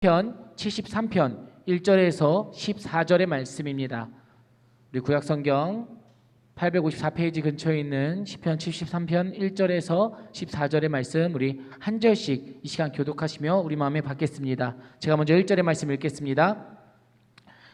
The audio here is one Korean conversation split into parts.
편 73편 1절에서 14절의 말씀입니다. 우리 구약성경 854페이지 근처에 있는 시편 73편 1절에서 14절의 말씀 우리 한 절씩 이 시간 교독하시며 우리 마음에 받겠습니다. 제가 먼저 1절의 말씀 읽겠습니다.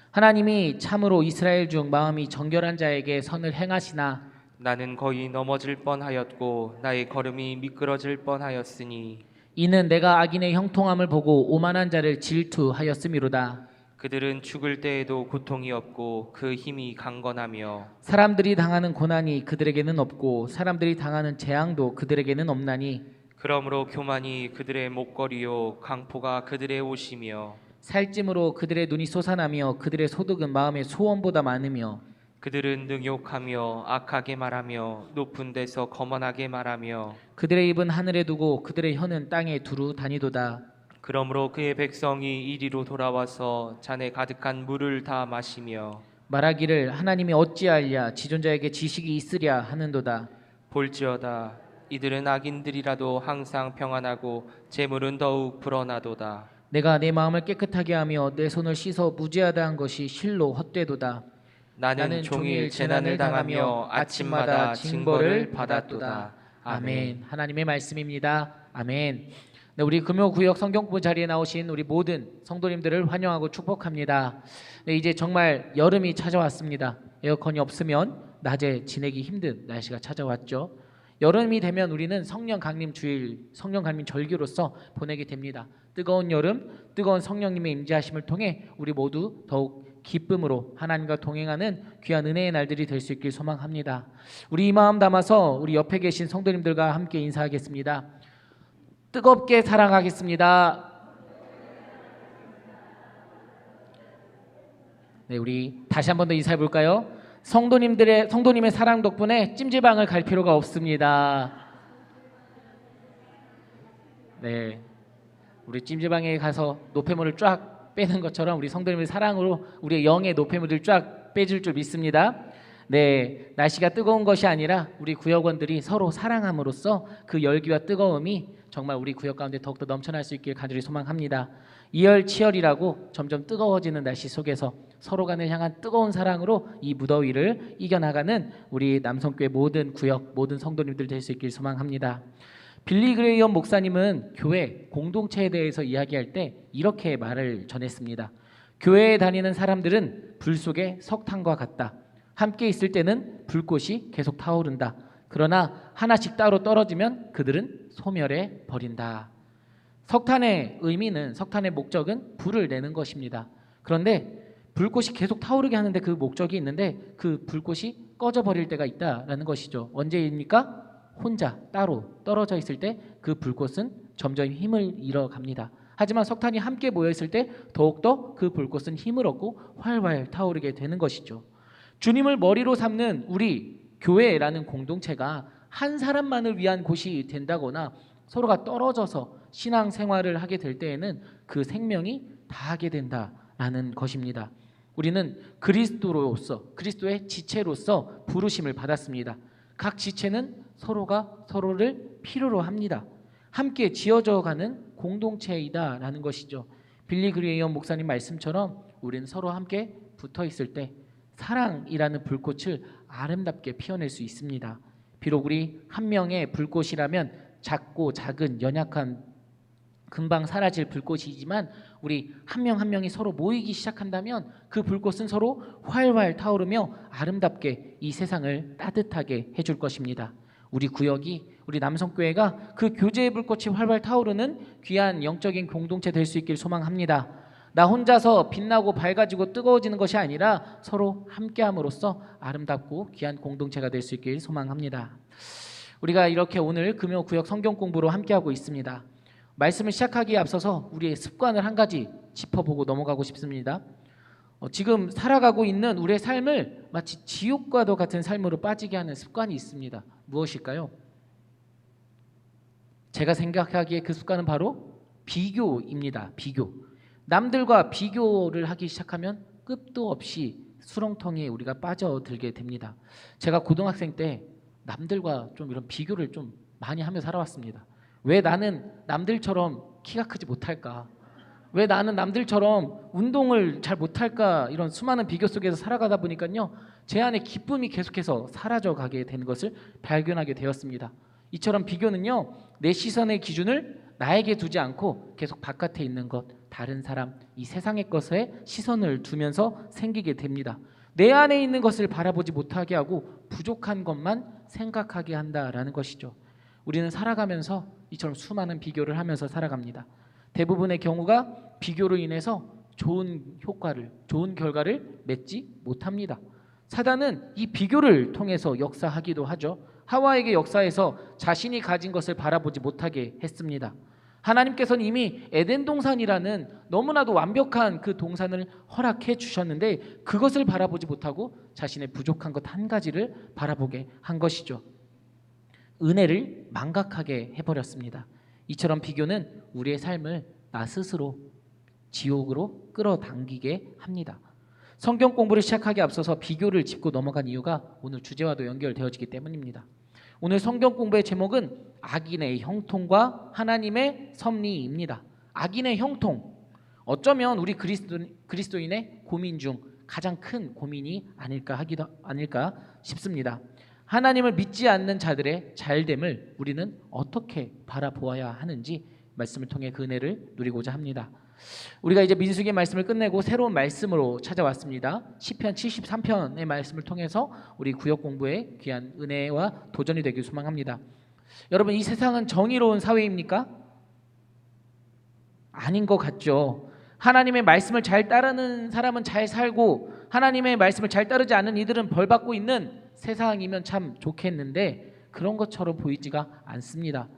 하나님이 참으로 이스라엘 중 마음이 정결한 자에게 선을 행하시나 나는 거의 넘어질 뻔하였고 나의 걸음이 미끄러질 뻔하였으니 이는 내가 악인의 형통함을 보고 오만한 자를 질투하였음이로다. 그들은 죽을 때에도 고통이 없고 그 힘이 강건하며 사람들이 당하는 고난이 그들에게는 없고 사람들이 당하는 재앙도 그들에게는 없나니 그러므로 교만이 그들의 목걸이요 강포가 그들의 옷이며 살찜으로 그들의 눈이 솟아나며 그들의 소득은 마음의 소원보다 많으며 그들은 능욕하며 악하게 말하며 높은 데서 거만하게 말하며 그들의 입은 하늘에 두고 그들의 혀는 땅에 두루 다니도다. 그러므로 그의 백성이 이리로 돌아와서 잔에 가득한 물을 다 마시며 말하기를 하나님이 어찌하랴 지존자에게 지식이 있으랴 하는도다. 볼지어다 이들은 악인들이라도 항상 평안하고 재물은 더욱 불어나도다. 내가 내 마음을 깨끗하게 하며 내 손을 씻어 무죄하다 한 것이 실로 헛되도다. 나는 종일 재난을 당하며 아침마다 징벌을 받았도다. 아멘. 하나님의 말씀입니다. 아멘. 네, 우리 금요구역 성경공부 자리에 나오신 우리 모든 성도님들을 환영하고 축복합니다. 네, 이제 정말 여름이 찾아왔습니다. 에어컨이 없으면 낮에 지내기 힘든 날씨가 찾아왔죠. 여름이 되면 우리는 성령 강림 주일, 성령 강림 절기로서 보내게 됩니다. 뜨거운 여름, 뜨거운 성령님의 임재하심을 통해 우리 모두 더욱 기쁨으로 하나님과 동행하는 귀한 은혜의 날들이 될 수 있길 소망합니다. 우리 이 마음 담아서 우리 옆에 계신 성도님들과 함께 인사하겠습니다. 뜨겁게 사랑하겠습니다. 네, 우리 다시 한 번 더 인사해 볼까요? 성도님의 사랑 덕분에 찜질방을 갈 필요가 없습니다. 네, 우리 찜질방에 가서 노폐물을 쫙 빼는 것처럼 우리 성도님의 사랑으로 우리의 영의 노폐물을 쫙 빼줄 줄 믿습니다. 네, 날씨가 뜨거운 것이 아니라 우리 구역원들이 서로 사랑함으로써 그 열기와 뜨거움이 정말 우리 구역 가운데 더욱더 넘쳐날 수 있길 간절히 소망합니다. 이열치열이라고 점점 뜨거워지는 날씨 속에서 서로 간을 향한 뜨거운 사랑으로 이 무더위를 이겨나가는 우리 남성교회 모든 구역 모든 성도님들 될 수 있길 소망합니다. 빌리 그레이엄 목사님은 교회 공동체에 대해서 이야기할 때 이렇게 말을 전했습니다. 교회에 다니는 사람들은 불 속의 석탄과 같다. 함께 있을 때는 불꽃이 계속 타오른다. 그러나 하나씩 따로 떨어지면 그들은 소멸해 버린다. 석탄의 의미는, 석탄의 목적은 불을 내는 것입니다. 그런데 불꽃이 계속 타오르게 하는데 그 목적이 있는데 그 불꽃이 꺼져 버릴 때가 있다라는 것이죠. 언제입니까? 혼자 따로 떨어져 있을 때 그 불꽃은 점점 힘을 잃어갑니다. 하지만 석탄이 함께 모여 있을 때 더욱더 그 불꽃은 힘을 얻고 활활 타오르게 되는 것이죠. 주님을 머리로 삼는 우리 교회라는 공동체가 한 사람만을 위한 곳이 된다거나 서로가 떨어져서 신앙생활을 하게 될 때에는 그 생명이 다하게 된다라는 것입니다. 우리는 그리스도의 지체로서 부르심을 받았습니다. 각 지체는 서로가 서로를 필요로 합니다. 함께 지어져가는 공동체이다라는 것이죠. 빌리 그레이엄 목사님 말씀처럼 우리는 서로 함께 붙어 있을 때 사랑이라는 불꽃을 아름답게 피워낼 수 있습니다. 비록 우리 한 명의 불꽃이라면 작고 작은 연약한 금방 사라질 불꽃이지만 우리 한 명 한 명이 서로 모이기 시작한다면 그 불꽃은 서로 활활 타오르며 아름답게 이 세상을 따뜻하게 해줄 것입니다. 우리 구역이, 우리 남성교회가 그 교제의 불꽃이 활활 타오르는 귀한 영적인 공동체 될 수 있길 소망합니다. 나 혼자서 빛나고 밝아지고 뜨거워지는 것이 아니라 서로 함께함으로써 아름답고 귀한 공동체가 될 수 있길 소망합니다. 우리가 이렇게 오늘 금요구역 성경 공부로 함께하고 있습니다. 말씀을 시작하기에 앞서서 우리의 습관을 한 가지 짚어보고 넘어가고 싶습니다. 지금 살아가고 있는 우리의 삶을 마치 지옥과도 같은 삶으로 빠지게 하는 습관이 있습니다. 무엇일까요? 제가 생각하기에 그 습관은 바로 비교입니다. 비교. 남들과 비교를 하기 시작하면 끝도 없이 수렁텅이에 우리가 빠져들게 됩니다. 제가 고등학생 때 남들과 좀 이런 비교를 좀 많이 하며 살아왔습니다. 왜 나는 남들처럼 키가 크지 못할까? 왜 나는 남들처럼 운동을 잘 못할까? 이런 수많은 비교 속에서 살아가다 보니까요, 제 안에 기쁨이 계속해서 사라져가게 되는 것을 발견하게 되었습니다. 이처럼 비교는요, 내 시선의 기준을 나에게 두지 않고 계속 바깥에 있는 것, 다른 사람, 이 세상의 것에 시선을 두면서 생기게 됩니다. 내 안에 있는 것을 바라보지 못하게 하고 부족한 것만 생각하게 한다라는 것이죠. 우리는 살아가면서 이처럼 수많은 비교를 하면서 살아갑니다. 대부분의 경우가 비교로 인해서 좋은 효과를, 좋은 결과를 맺지 못합니다. 사단은 이 비교를 통해서 역사하기도 하죠. 하와에게 역사에서 자신이 가진 것을 바라보지 못하게 했습니다. 하나님께서는 이미 에덴 동산이라는 너무나도 완벽한 그 동산을 허락해 주셨는데 그것을 바라보지 못하고 자신의 부족한 것 한 가지를 바라보게 한 것이죠. 은혜를 망각하게 해버렸습니다. 이처럼 비교는 우리의 삶을 나 스스로 지옥으로 끌어당기게 합니다. 성경 공부를 시작하기 앞서서 비교를 짚고 넘어간 이유가 오늘 주제와도 연결되어지기 때문입니다. 오늘 성경 공부의 제목은 악인의 형통과 하나님의 섭리입니다. 악인의 형통, 어쩌면 우리 그리스도인의 고민 중 가장 큰 고민이 아닐까 싶습니다. 하나님을 믿지 않는 자들의 잘됨을 우리는 어떻게 바라보아야 하는지 말씀을 통해 그 은혜를 누리고자 합니다. 우리가 이제 민수기의 말씀을 끝내고 새로운 말씀으로 찾아왔습니다. 시편 73편의 말씀을 통해서 우리 구역 공부에 귀한 은혜와 도전이 되길 소망합니다. 여러분, 이 세상은 정의로운 사회입니까? 아닌 것 같죠. 하나님의 말씀을 잘 따르는 사람은 잘 살고 하나님의 말씀을 잘 따르지 않는 이들은 벌 받고 있는 세상이면 참 좋겠는데 그런 것처럼 보이지가 않습니다.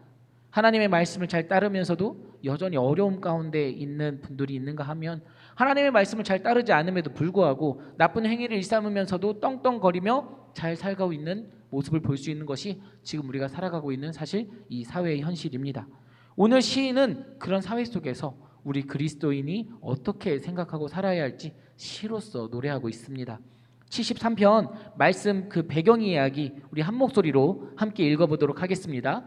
하나님의 말씀을 잘 따르면서도 여전히 어려움 가운데 있는 분들이 있는가 하면 하나님의 말씀을 잘 따르지 않음에도 불구하고 나쁜 행위를 일삼으면서도 떵떵거리며 잘 살아가고 있는 모습을 볼 수 있는 것이 지금 우리가 살아가고 있는 사실 이 사회의 현실입니다. 오늘 시인은 그런 사회 속에서 우리 그리스도인이 어떻게 생각하고 살아야 할지 시로써 노래하고 있습니다. 73편 말씀 그 배경 이야기 우리 한 목소리로 함께 읽어보도록 하겠습니다.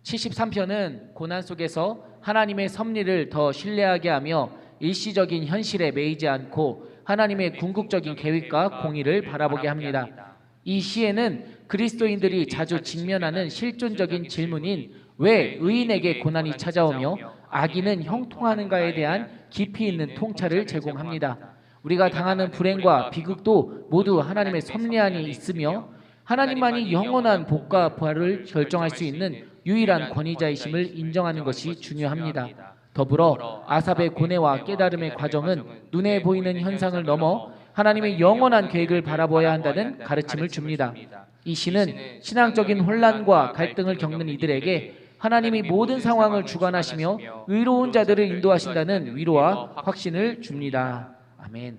73편은 고난 속에서 하나님의 섭리를 더 신뢰하게 하며 일시적인 현실에 매이지 않고 하나님의 궁극적인 계획과 공의를 바라보게 합니다. 이 시에는 그리스도인들이 자주 직면하는 실존적인 질문인 왜 의인에게 고난이 찾아오며 악인은 형통하는가에 대한 깊이 있는 통찰을 제공합니다. 우리가 당하는 불행과 비극도 모두 하나님의 섭리안이 있으며 하나님만이 영원한 복과 부활을 결정할 수 있는 유일한 권위자이심을 인정하는 것이 중요합니다. 더불어 아삽의 고뇌와 깨달음의 과정은 눈에 보이는 현상을 넘어 하나님의 영원한 계획을 바라보아야 한다는 가르침을 줍니다. 이 시는 신앙적인 혼란과 갈등을 겪는 이들에게 하나님이 모든 상황을 주관하시며 의로운 자들을 인도하신다는 위로와 확신을 줍니다. 아멘.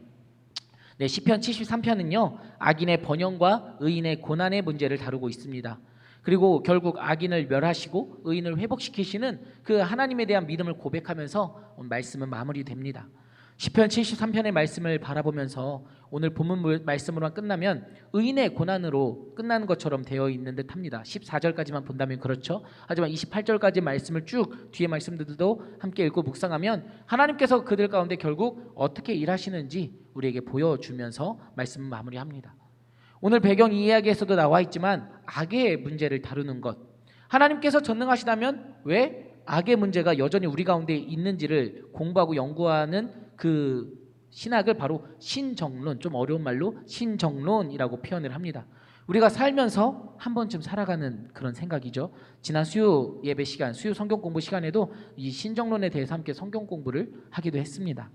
네, 시편 73편은요 악인의 번영과 의인의 고난의 문제를 다루고 있습니다. 그리고 결국 악인을 멸하시고 의인을 회복시키시는 그 하나님에 대한 믿음을 고백하면서 말씀은 마무리됩니다. 시편 73편의 말씀을 바라보면서 오늘 본문 말씀으로만 끝나면 의인의 고난으로 끝나는 것처럼 되어 있는 듯합니다. 14절까지만 본다면 그렇죠. 하지만 28절까지 말씀을 쭉 뒤에 말씀들도 함께 읽고 묵상하면 하나님께서 그들 가운데 결국 어떻게 일하시는지 우리에게 보여주면서 말씀을 마무리합니다. 오늘 배경 이야기에서도 나와 있지만 악의 문제를 다루는 것, 하나님께서 전능하시다면 왜 악의 문제가 여전히 우리 가운데 있는지를 공부하고 연구하는 그 신학을 바로 신정론, 좀 어려운 말로 신정론이라고 표현을 합니다. 우리가 살면서 한 번쯤 살아가는 그런 생각이죠. 지난 수요 예배 시간, 수요 성경 공부 시간에도 이 신정론에 대해서 함께 성경 공부를 하기도 했습니다.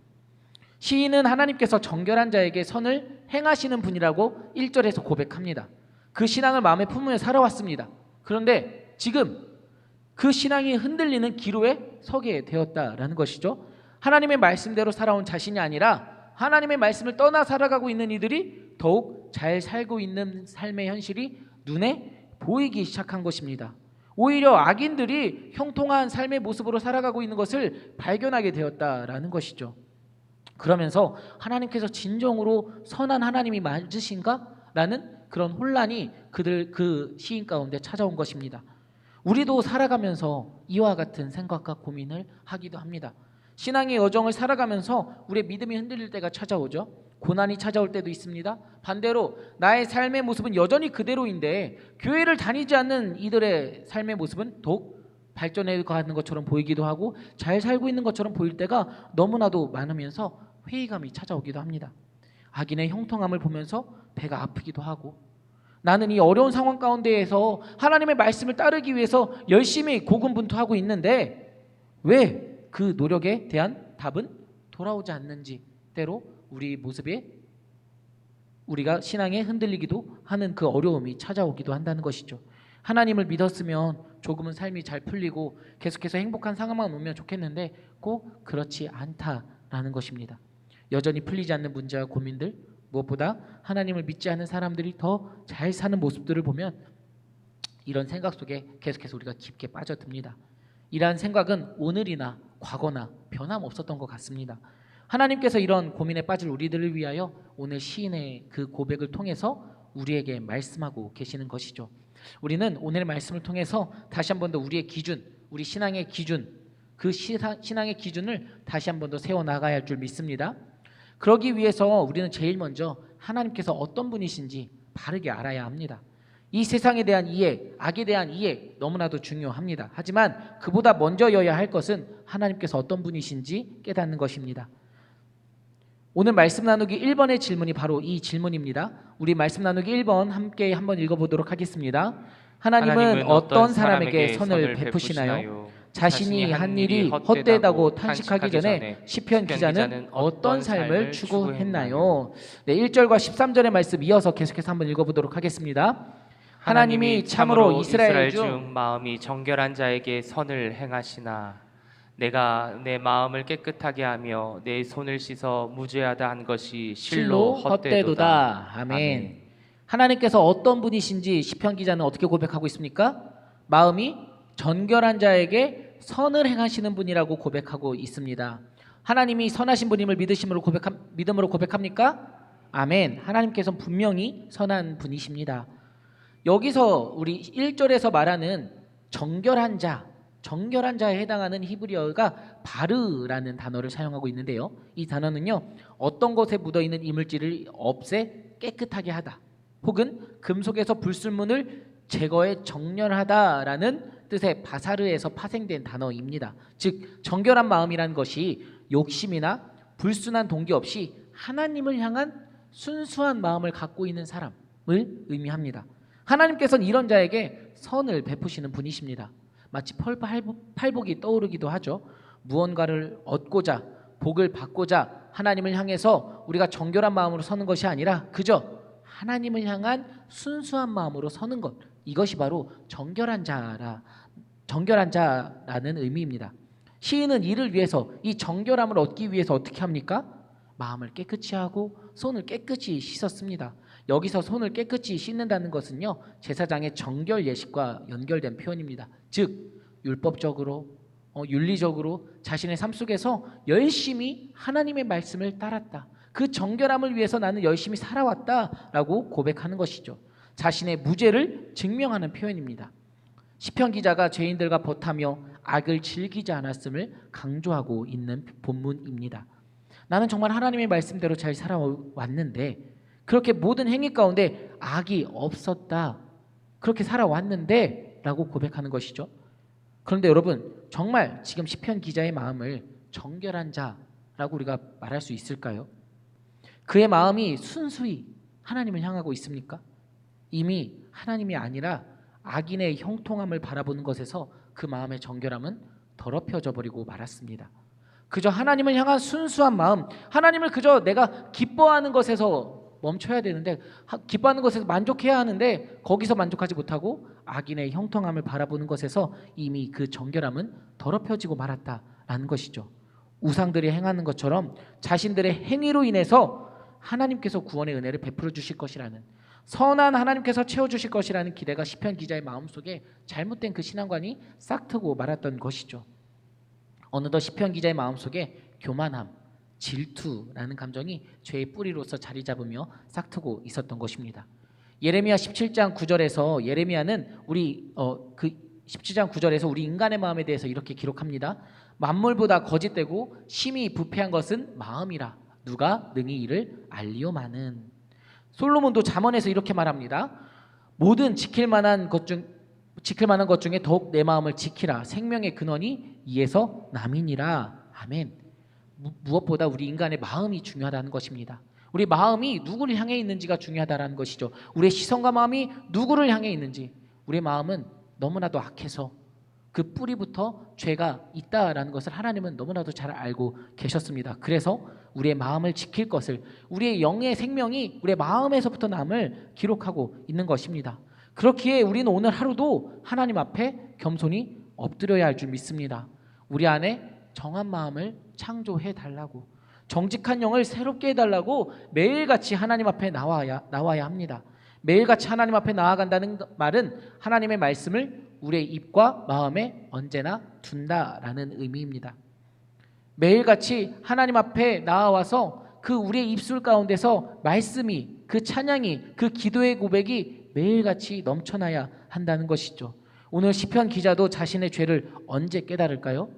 시인은 하나님께서 정결한 자에게 선을 행하시는 분이라고 1절에서 고백합니다. 그 신앙을 마음에 품으며 살아왔습니다. 그런데 지금 그 신앙이 흔들리는 기로에 서게 되었다라는 것이죠. 하나님의 말씀대로 살아온 자신이 아니라 하나님의 말씀을 떠나 살아가고 있는 이들이 더욱 잘 살고 있는 삶의 현실이 눈에 보이기 시작한 것입니다. 오히려 악인들이 형통한 삶의 모습으로 살아가고 있는 것을 발견하게 되었다라는 것이죠. 그러면서 하나님께서 진정으로 선한 하나님이 맞으신가? 라는 그런 혼란이 그 시인 가운데 찾아온 것입니다. 우리도 살아가면서 이와 같은 생각과 고민을 하기도 합니다. 신앙의 여정을 살아가면서 우리의 믿음이 흔들릴 때가 찾아오죠. 고난이 찾아올 때도 있습니다. 반대로 나의 삶의 모습은 여전히 그대로인데 교회를 다니지 않는 이들의 삶의 모습은 더욱 발전해 가는 것처럼 보이기도 하고 잘 살고 있는 것처럼 보일 때가 너무나도 많으면서 회의감이 찾아오기도 합니다. 악인의 형통함을 보면서 배가 아프기도 하고, 나는 이 어려운 상황 가운데에서 하나님의 말씀을 따르기 위해서 열심히 고군분투하고 있는데 왜 그 노력에 대한 답은 돌아오지 않는지, 때로 우리 모습에 우리가 신앙에 흔들리기도 하는 그 어려움이 찾아오기도 한다는 것이죠. 하나님을 믿었으면 조금은 삶이 잘 풀리고 계속해서 행복한 상황만 오면 좋겠는데 꼭 그렇지 않다라는 것입니다. 여전히 풀리지 않는 문제와 고민들, 무엇보다 하나님을 믿지 않는 사람들이 더 잘 사는 모습들을 보면 이런 생각 속에 계속해서 우리가 깊게 빠져듭니다. 이러한 생각은 오늘이나 과거나 변함없었던 것 같습니다. 하나님께서 이런 고민에 빠질 우리들을 위하여 오늘 시인의 그 고백을 통해서 우리에게 말씀하고 계시는 것이죠. 우리는 오늘 말씀을 통해서 다시 한 번 더 우리의 기준, 우리 신앙의 기준, 그 신앙의 기준을 다시 한 번 더 세워나가야 할 줄 믿습니다. 그러기 위해서 우리는 제일 먼저 하나님께서 어떤 분이신지 바르게 알아야 합니다. 이 세상에 대한 이해, 악에 대한 이해 너무나도 중요합니다. 하지만 그보다 먼저여야 할 것은 하나님께서 어떤 분이신지 깨닫는 것입니다. 오늘 말씀 나누기 1번의 질문이 바로 이 질문입니다. 우리 말씀 나누기 1번 함께 한번 읽어보도록 하겠습니다. 하나님은 어떤 사람에게 선을 베푸시나요? 자신이 한 일이 헛되다고 탄식하기 전에 시편 기자는 어떤 삶을 추구했나요? 네, 1절과 13절의 말씀 이어서 계속해서 한번 읽어보도록 하겠습니다. 하나님이 참으로 이스라엘 중 마음이 정결한 자에게 선을 행하시나 내가 내 마음을 깨끗하게 하며 내 손을 씻어 무죄하다 한 것이 실로 헛되도다. 아멘. 하나님께서 어떤 분이신지 시편 기자는 어떻게 고백하고 있습니까? 마음이 정결한 자에게 선을 행하시는 분이라고 고백하고 있습니다. 하나님이 선하신 분임을 믿음으로 고백합니까? 아멘. 하나님께서는 분명히 선한 분이십니다. 여기서 우리 1절에서 말하는 정결한 자에 해당하는 히브리어가 바르라는 단어를 사용하고 있는데요. 이 단어는요, 어떤 것에 묻어있는 이물질을 없애 깨끗하게 하다, 혹은 금속에서 불순물을 제거해 정렬하다라는 뜻의 바사르에서 파생된 단어입니다. 즉 정결한 마음이라는 것이 욕심이나 불순한 동기 없이 하나님을 향한 순수한 마음을 갖고 있는 사람을 의미합니다. 하나님께서는 이런 자에게 선을 베푸시는 분이십니다. 마치 팔복이 떠오르기도 하죠. 무언가를 얻고자, 복을 받고자 하나님을 향해서 우리가 정결한 마음으로 서는 것이 아니라 그저 하나님을 향한 순수한 마음으로 서는 것, 이것이 바로 정결한 자라는 의미입니다. 시인은 이를 위해서, 이 정결함을 얻기 위해서 어떻게 합니까? 마음을 깨끗이 하고 손을 깨끗이 씻었습니다. 여기서 손을 깨끗이 씻는다는 것은요, 제사장의 정결 예식과 연결된 표현입니다. 즉 율법적으로, 윤리적으로 자신의 삶 속에서 열심히 하나님의 말씀을 따랐다, 그 정결함을 위해서 나는 열심히 살아왔다라고 고백하는 것이죠. 자신의 무죄를 증명하는 표현입니다. 시편 기자가 죄인들과 벗하며 악을 즐기지 않았음을 강조하고 있는 본문입니다. 나는 정말 하나님의 말씀대로 잘 살아왔는데, 그렇게 모든 행위 가운데 악이 없었다, 그렇게 살아왔는데 라고 고백하는 것이죠. 그런데 여러분, 정말 지금 시편 기자의 마음을 정결한 자라고 우리가 말할 수 있을까요? 그의 마음이 순수히 하나님을 향하고 있습니까? 이미 하나님이 아니라 악인의 형통함을 바라보는 것에서 그 마음의 정결함은 더럽혀져 버리고 말았습니다. 그저 하나님을 향한 순수한 마음, 하나님을 그저 내가 기뻐하는 것에서 멈춰야 되는데, 기뻐하는 것에서 만족해야 하는데 거기서 만족하지 못하고 악인의 형통함을 바라보는 것에서 이미 그 정결함은 더럽혀지고 말았다라는 것이죠. 우상들이 행하는 것처럼 자신들의 행위로 인해서 하나님께서 구원의 은혜를 베풀어 주실 것이라는, 선한 하나님께서 채워주실 것이라는 기대가 시편 기자의 마음속에 잘못된 그 신앙관이 싹트고 말았던 것이죠. 어느덧 시편 기자의 마음속에 교만함, 질투라는 감정이 죄의 뿌리로서 자리 잡으며 싹트고 있었던 것입니다. 예레미야 17장 9절에서 예레미야는 우리 17장 9절에서 우리 인간의 마음에 대해서 이렇게 기록합니다. 만물보다 거짓되고 심히 부패한 것은 마음이라 누가 능히 이를 알리오마는. 솔로몬도 잠언에서 이렇게 말합니다. 모든 지킬 만한 것 중에 더욱 내 마음을 지키라. 생명의 근원이 이에서 남이니라. 아멘. 무엇보다 우리 인간의 마음이 중요하다는 것입니다. 우리 마음이 누구를 향해 있는지가 중요하다는 것이죠. 우리의 시선과 마음이 누구를 향해 있는지. 우리의 마음은 너무나도 악해서 그 뿌리부터 죄가 있다라는 것을 하나님은 너무나도 잘 알고 계셨습니다. 그래서 우리의 마음을 지킬 것을, 우리의 영의 생명이 우리의 마음에서부터 남을 기록하고 있는 것입니다. 그렇기에 우리는 오늘 하루도 하나님 앞에 겸손히 엎드려야 할 줄 믿습니다. 우리 안에 정한 마음을 창조해 달라고, 정직한 영을 새롭게 해달라고 매일같이 하나님 앞에 나와야 합니다. 매일같이 하나님 앞에 나아간다는 말은 하나님의 말씀을 우리의 입과 마음에 언제나 둔다라는 의미입니다. 매일같이 하나님 앞에 나와서 그 우리의 입술 가운데서 말씀이, 그 찬양이, 그 기도의 고백이 매일같이 넘쳐나야 한다는 것이죠. 오늘 시편 기자도 자신의 죄를 언제 깨달을까요?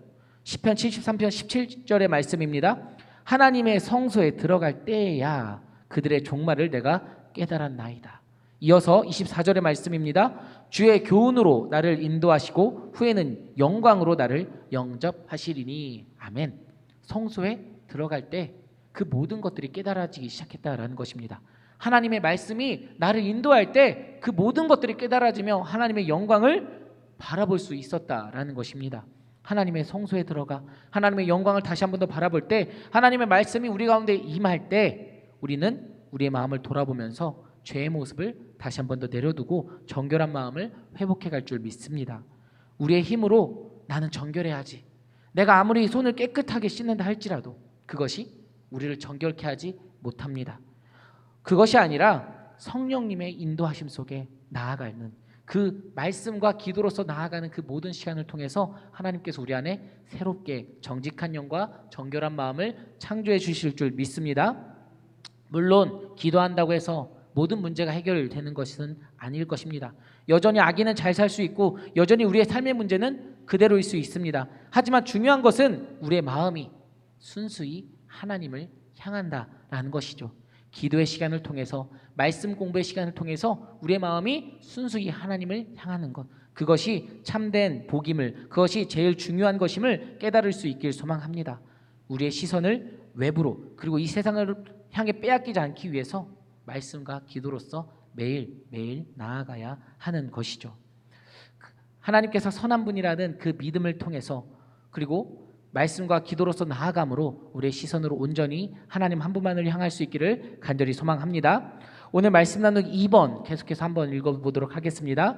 시편 73편 17절의 말씀입니다. 하나님의 성소에 들어갈 때야 그들의 종말을 내가 깨달았나이다. 이어서 24절의 말씀입니다. 주의 교훈으로 나를 인도하시고 후에는 영광으로 나를 영접하시리니. 아멘. 성소에 들어갈 때 그 모든 것들이 깨달아지기 시작했다라는 것입니다. 하나님의 말씀이 나를 인도할 때 그 모든 것들이 깨달아지며 하나님의 영광을 바라볼 수 있었다라는 것입니다. 하나님의 성소에 들어가 하나님의 영광을 다시 한 번 더 바라볼 때, 하나님의 말씀이 우리 가운데 임할 때 우리는 우리의 마음을 돌아보면서 죄의 모습을 다시 한 번 더 내려두고 정결한 마음을 회복해 갈 줄 믿습니다. 우리의 힘으로 나는 정결해야지, 내가 아무리 손을 깨끗하게 씻는다 할지라도 그것이 우리를 정결케 하지 못합니다. 그것이 아니라 성령님의 인도하심 속에 나아가는 그 말씀과 기도로서 나아가는 그 모든 시간을 통해서 하나님께서 우리 안에 새롭게 정직한 영과 정결한 마음을 창조해 주실 줄 믿습니다. 물론 기도한다고 해서 모든 문제가 해결되는 것은 아닐 것입니다. 여전히 악인은 잘 살 수 있고 여전히 우리의 삶의 문제는 그대로일 수 있습니다. 하지만 중요한 것은 우리의 마음이 순수히 하나님을 향한다라는 것이죠. 기도의 시간을 통해서, 말씀 공부의 시간을 통해서 우리의 마음이 순수히 하나님을 향하는 것, 그것이 참된 복임을, 그것이 제일 중요한 것임을 깨달을 수 있길 소망합니다. 우리의 시선을 외부로 그리고 이 세상을 향해 빼앗기지 않기 위해서 말씀과 기도로서 매일매일 나아가야 하는 것이죠. 하나님께서 선한 분이라는 그 믿음을 통해서, 그리고 말씀과 기도로서 나아감으로 우리의 시선으로 온전히 하나님 한 분만을 향할 수 있기를 간절히 소망합니다. 오늘 말씀 나누기 2번 계속해서 한번 읽어보도록 하겠습니다.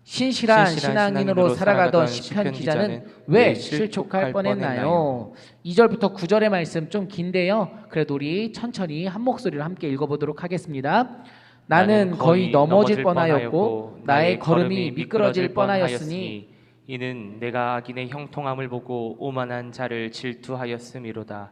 신실한 신앙인으로 살아가던 시편 기자는 왜 실족할 뻔했나요? 2절부터 9절의 말씀 좀 긴데요, 그래도 우리 천천히 한 목소리로 함께 읽어보도록 하겠습니다. 나는 거의 넘어질 뻔하였고 나의 걸음이 미끄러질 뻔하였으니 이는 내가 악인의 형통함을 보고 오만한 자를 질투하였음이로다.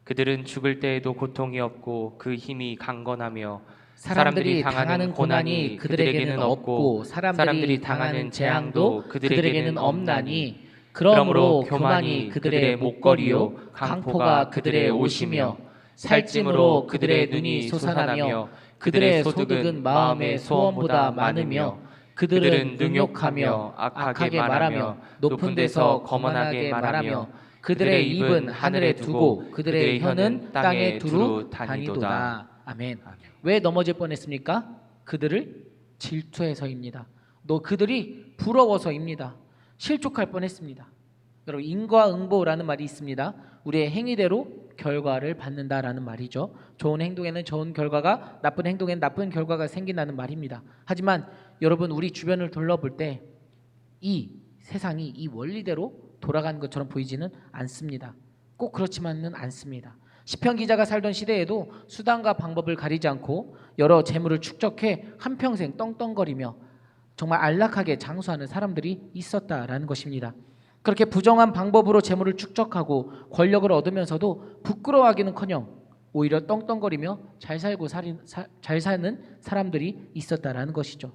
그들은 죽을 때에도 고통이 없고 그 힘이 강건하며 사람들이 당하는 고난이 그들에게는 없고 사람들이 당하는 재앙도 그들에게는 없나니 그러므로 교만이 그들의 목걸이요 강포가 그들의 옷이며 살찜으로 그들의 눈이 솟아나며 그들의 소득은 마음의 소원보다 많으며 그들은 능욕하며 악하게 말하며 높은 데서 거만하게 말하며 그들의 입은 하늘에 두고 그들의 혀는 땅에 두루 다니도다. 아멘. 왜 넘어질 뻔했습니까? 그들을 질투해서입니다. 그들이 부러워서입니다. 실족할 뻔했습니다. 여러분, 인과응보라는 말이 있습니다. 우리의 행위대로 결과를 받는다라는 말이죠. 좋은 행동에는 좋은 결과가, 나쁜 행동에는 나쁜 결과가 생긴다는 말입니다. 하지만 여러분, 우리 주변을 둘러볼 때 이 세상이 이 원리대로 돌아가는 것처럼 보이지는 않습니다. 꼭 그렇지만은 않습니다. 시편 기자가 살던 시대에도 수단과 방법을 가리지 않고 여러 재물을 축적해 한평생 떵떵거리며 정말 안락하게 장수하는 사람들이 있었다라는 것입니다. 그렇게 부정한 방법으로 재물을 축적하고 권력을 얻으면서도 부끄러워하기는커녕 오히려 떵떵거리며 잘 살고 잘 사는 사람들이 있었다라는 것이죠.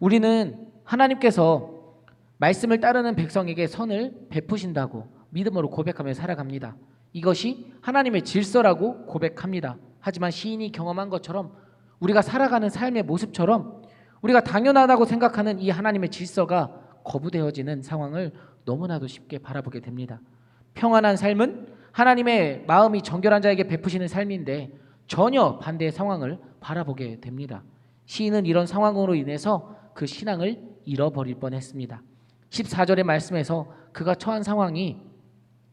우리는 하나님께서 말씀을 따르는 백성에게 선을 베푸신다고, 믿음으로 고백하며 살아갑니다. 이것이 하나님의 질서라고 고백합니다. 하지만 시인이 경험한 것처럼 우리가 살아가는 삶의 모습처럼 우리가 당연하다고 생각하는 이 하나님의 질서가 거부되어지는 상황을 너무나도 쉽게 바라보게 됩니다. 평안한 삶은 하나님의 마음이 정결한 자에게 베푸시는 삶인데 전혀 반대의 상황을 바라보게 됩니다. 시인은 이런 상황으로 인해서 그 신앙을 잃어버릴 뻔했습니다. 14절의 말씀에서 그가 처한 상황이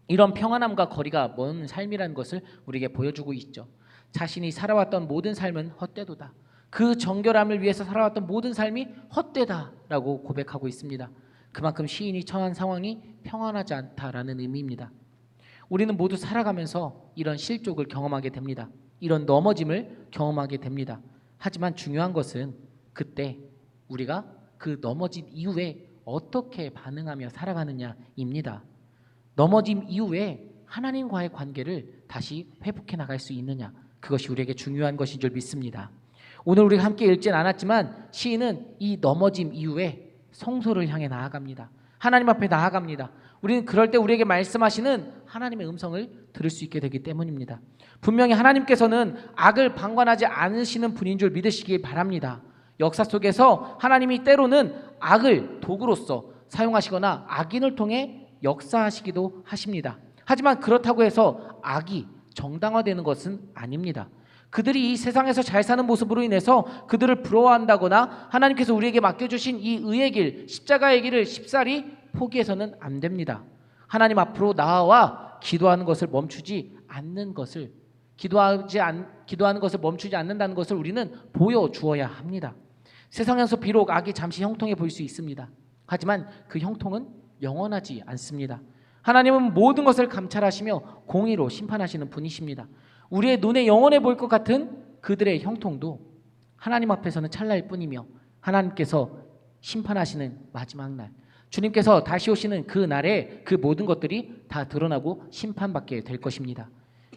이런 평안함과 거리가 먼 삶이라는 것을 우리에게 보여주고 있죠. 자신이 살아왔던 모든 삶은 헛되도다. 그 정결함을 위해서 살아왔던 모든 삶이 헛되다라고 고백하고 있습니다. 그만큼 시인이 처한 상황이 평안하지 않다라는 의미입니다. 우리는 모두 살아가면서 이런 실족을 경험하게 됩니다. 이런 넘어짐을 경험하게 됩니다. 하지만 중요한 것은 그때 우리가 그 넘어진 이후에 어떻게 반응하며 살아가느냐입니다. 넘어짐 이후에 하나님과의 관계를 다시 회복해 나갈 수 있느냐, 그것이 우리에게 중요한 것인 줄 믿습니다. 오늘 우리가 함께 읽진 않았지만 시인은 이 넘어짐 이후에 성소를 향해 나아갑니다. 하나님 앞에 나아갑니다. 우리는 그럴 때 우리에게 말씀하시는 하나님의 음성을 들을 수 있게 되기 때문입니다. 분명히 하나님께서는 악을 방관하지 않으시는 분인 줄 믿으시기 바랍니다. 역사 속에서 하나님이 때로는 악을 도구로서 사용하시거나 악인을 통해 역사하시기도 하십니다. 하지만 그렇다고 해서 악이 정당화되는 것은 아닙니다. 그들이 이 세상에서 잘 사는 모습으로 인해서 그들을 부러워한다거나 하나님께서 우리에게 맡겨주신 이 의의 길, 십자가의 길을 쉽사리 포기해서는 안 됩니다. 하나님 앞으로 나아와 기도하는 것을 멈추지 않는 것을, 기도하는 것을 멈추지 않는다는 것을 우리는 보여주어야 합니다. 세상에서 비록 악이 잠시 형통해 보일 수 있습니다. 하지만 그 형통은 영원하지 않습니다. 하나님은 모든 것을 감찰하시며 공의로 심판하시는 분이십니다. 우리의 눈에 영원해 보일 것 같은 그들의 형통도 하나님 앞에서는 찰나일 뿐이며 하나님께서 심판하시는 마지막 날, 주님께서 다시 오시는 그 날에 그 모든 것들이 다 드러나고 심판받게 될 것입니다.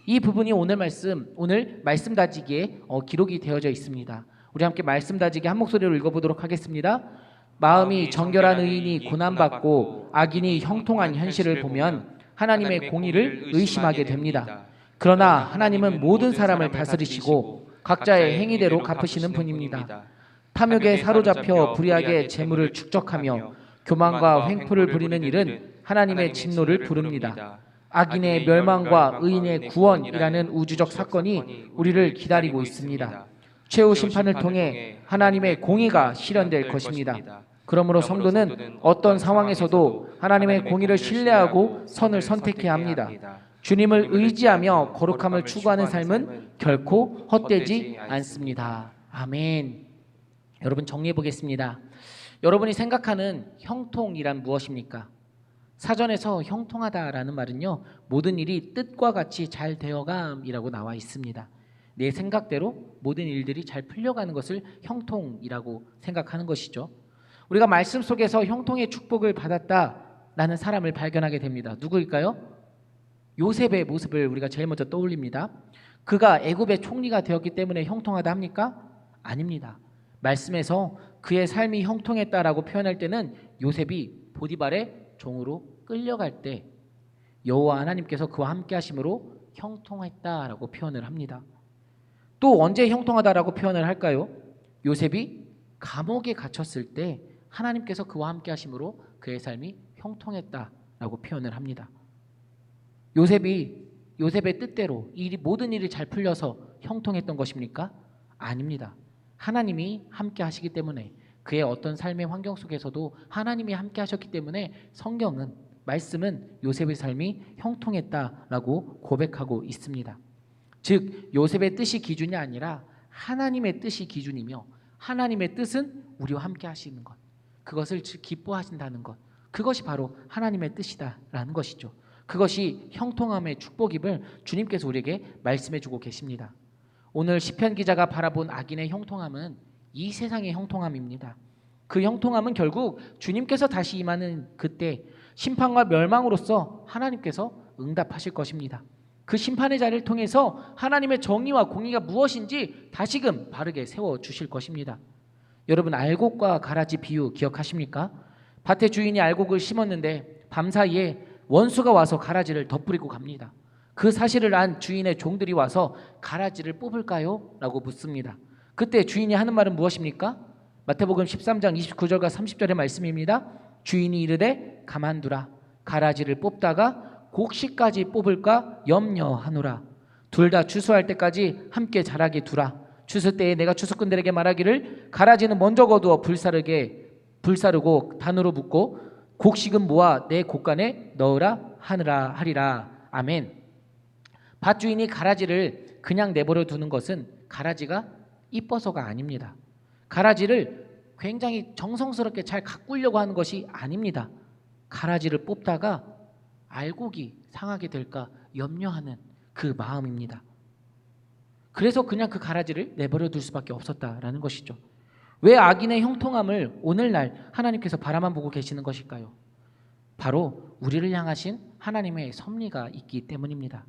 이 부분이 오늘 말씀 다지기에 기록이 되어져 있습니다. 우리 함께 말씀 다지기 한 목소리로 읽어보도록 하겠습니다. 마음이 정결한 의인이 고난받고 악인이 형통한 현실을 보면 하나님의 공의를 의심하게 됩니다. 그러나 하나님은 모든 사람을 다스리시고 각자의 행위대로 갚으시는 분입니다. 탐욕에 사로잡혀 불의하게 재물을 축적하며 교만과 횡포를 부리는 일은 하나님의 진노를 부릅니다. 악인의 멸망과 의인의 구원이라는 우주적 사건이 우리를 기다리고 있습니다. 최후 심판을 통해 하나님의 공의가 실현될 것입니다. 그러므로 성도는 어떤 상황에서도 하나님의 공의를 신뢰하고 선을 선택해야 합니다. 주님을 의지하며 거룩함을 추구하는 삶은 결코 헛되지 않습니다. 아멘. 여러분, 정리해 보겠습니다. 여러분이 생각하는 형통이란 무엇입니까? 사전에서 형통하다라는 말은요, 모든 일이 뜻과 같이 잘 되어감이라고 나와 있습니다. 내 생각대로 모든 일들이 잘 풀려가는 것을 형통이라고 생각하는 것이죠. 우리가 말씀 속에서 형통의 축복을 받았다라는 사람을 발견하게 됩니다. 누구일까요? 요셉의 모습을 우리가 제일 먼저 떠올립니다. 그가 애굽의 총리가 되었기 때문에 형통하다 합니까? 아닙니다. 말씀에서 그의 삶이 형통했다라고 표현할 때는 요셉이 보디발의 종으로 끌려갈 때 여호와 하나님께서 그와 함께 하심으로 형통했다라고 표현을 합니다. 또 언제 형통하다라고 표현을 할까요? 요셉이 감옥에 갇혔을 때 하나님께서 그와 함께 하심으로 그의 삶이 형통했다라고 표현을 합니다. 요셉의 뜻대로 모든 일이 잘 풀려서 형통했던 것입니까? 아닙니다. 하나님이 함께 하시기 때문에, 그의 어떤 삶의 환경 속에서도 하나님이 함께 하셨기 때문에 말씀은 요셉의 삶이 형통했다라고 고백하고 있습니다. 즉 요셉의 뜻이 기준이 아니라 하나님의 뜻이 기준이며, 하나님의 뜻은 우리와 함께 하시는 것, 그것을 기뻐하신다는 것, 그것이 바로 하나님의 뜻이다라는 것이죠. 그것이 형통함의 축복임을 주님께서 우리에게 말씀해주고 계십니다. 오늘 시편 기자가 바라본 악인의 형통함은 이 세상의 형통함입니다. 그 형통함은 결국 주님께서 다시 임하는 그때 심판과 멸망으로써 하나님께서 응답하실 것입니다. 그 심판의 자리를 통해서 하나님의 정의와 공의가 무엇인지 다시금 바르게 세워주실 것입니다. 여러분, 알곡과 가라지 비유 기억하십니까? 밭의 주인이 알곡을 심었는데 밤사이에 원수가 와서 가라지를 덧뿌리고 갑니다. 그 사실을 안 주인의 종들이 와서 가라지를 뽑을까요? 라고 묻습니다. 그때 주인이 하는 말은 무엇입니까? 마태복음 13장 29절과 30절의 말씀입니다. 주인이 이르되 가만두라. 가라지를 뽑다가 곡식까지 뽑을까 염려하노라. 둘 다 추수할 때까지 함께 자라게 두라. 추수 때에 내가 추수꾼들에게 말하기를 가라지는 먼저 거두어 불사르고 단으로 붓고 곡식은 모아 내 곡간에 넣으라 하리라. 아멘. 밭주인이 가라지를 그냥 내버려 두는 것은 가라지가 이뻐서가 아닙니다. 가라지를 굉장히 정성스럽게 잘 가꾸려고 하는 것이 아닙니다. 가라지를 뽑다가 알곡이 상하게 될까 염려하는 그 마음입니다. 그래서 그냥 그 가라지를 내버려 둘 수밖에 없었다라는 것이죠. 왜 악인의 형통함을 오늘날 하나님께서 바라만 보고 계시는 것일까요? 바로 우리를 향하신 하나님의 섭리가 있기 때문입니다.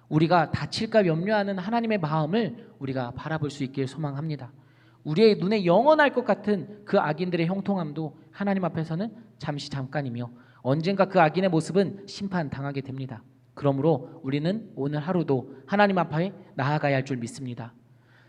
우리가 다칠까 염려하는 하나님의 마음을 우리가 바라볼 수 있길 소망합니다. 우리의 눈에 영원할 것 같은 그 악인들의 형통함도 하나님 앞에서는 잠깐이며 언젠가 그 악인의 모습은 심판당하게 됩니다. 그러므로 우리는 오늘 하루도 하나님 앞에 나아가야 할 줄 믿습니다.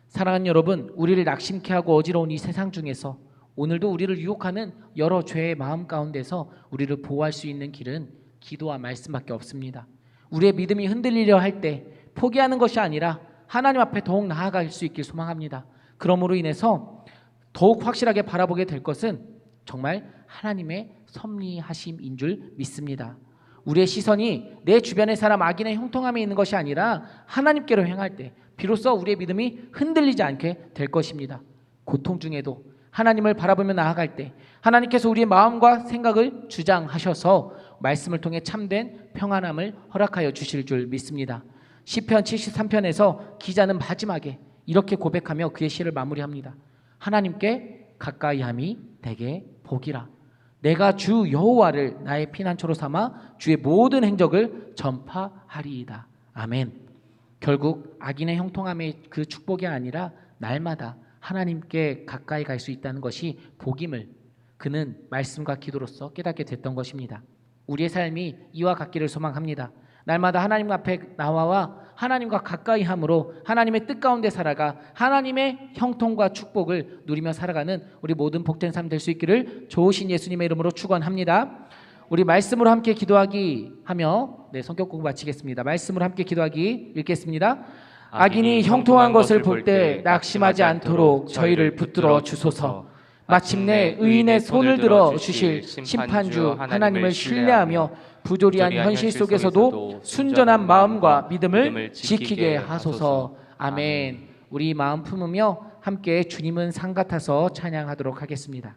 사랑하는 여러분, 우리를 낙심케 하고 어지러운 이 세상 중에서 오늘도 우리를 유혹하는 여러 죄의 마음 가운데서 우리를 보호할 수 있는 길은 기도와 말씀밖에 없습니다. 우리의 믿음이 흔들리려 할 때 포기하는 것이 아니라 하나님 앞에 더욱 나아갈 수 있길 소망합니다. 그러므로 인해서 더욱 확실하게 바라보게 될 것은 정말 하나님의 섭리하심인 줄 믿습니다. 우리의 시선이 내 주변의 사람 악인의 형통함에 있는 것이 아니라 하나님께로 향할 때 비로소 우리의 믿음이 흔들리지 않게 될 것입니다. 고통 중에도 하나님을 바라보며 나아갈 때 하나님께서 우리의 마음과 생각을 주장하셔서 말씀을 통해 참된 평안함을 허락하여 주실 줄 믿습니다. 시편 73편에서 기자는 마지막에 이렇게 고백하며 그의 시를 마무리합니다. 하나님께 가까이함이 되게 복이라. 내가 주 여호와를 나의 피난처로 삼아 주의 모든 행적을 전파하리이다. 아멘. 결국 악인의 형통함의 그 축복이 아니라 날마다 하나님께 가까이 갈 수 있다는 것이 복임을 그는 말씀과 기도로서 깨닫게 됐던 것입니다. 우리의 삶이 이와 같기를 소망합니다. 날마다 하나님 앞에 나와 하나님과 가까이 함으로 하나님의 뜻 가운데 살아가 하나님의 형통과 축복을 누리며 살아가는 우리 모든 복된 삶 될 수 있기를 좋으신 예수님의 이름으로 축원합니다. 우리 말씀으로 함께 기도하기 하며 성격 공부 마치겠습니다. 말씀으로 함께 기도하기 읽겠습니다. 악인이 형통한 것을 볼 때 낙심하지 않도록 저희를 붙들어 주소서. 마침내 의인의 손을 들어 주실 심판주 하나님을 신뢰하며 부조리한 현실 속에서도 순전한 마음과 믿음을 지키게 하소서. 아멘. 우리 마음 품으며 함께 주님은 상 같아서 찬양하도록 하겠습니다.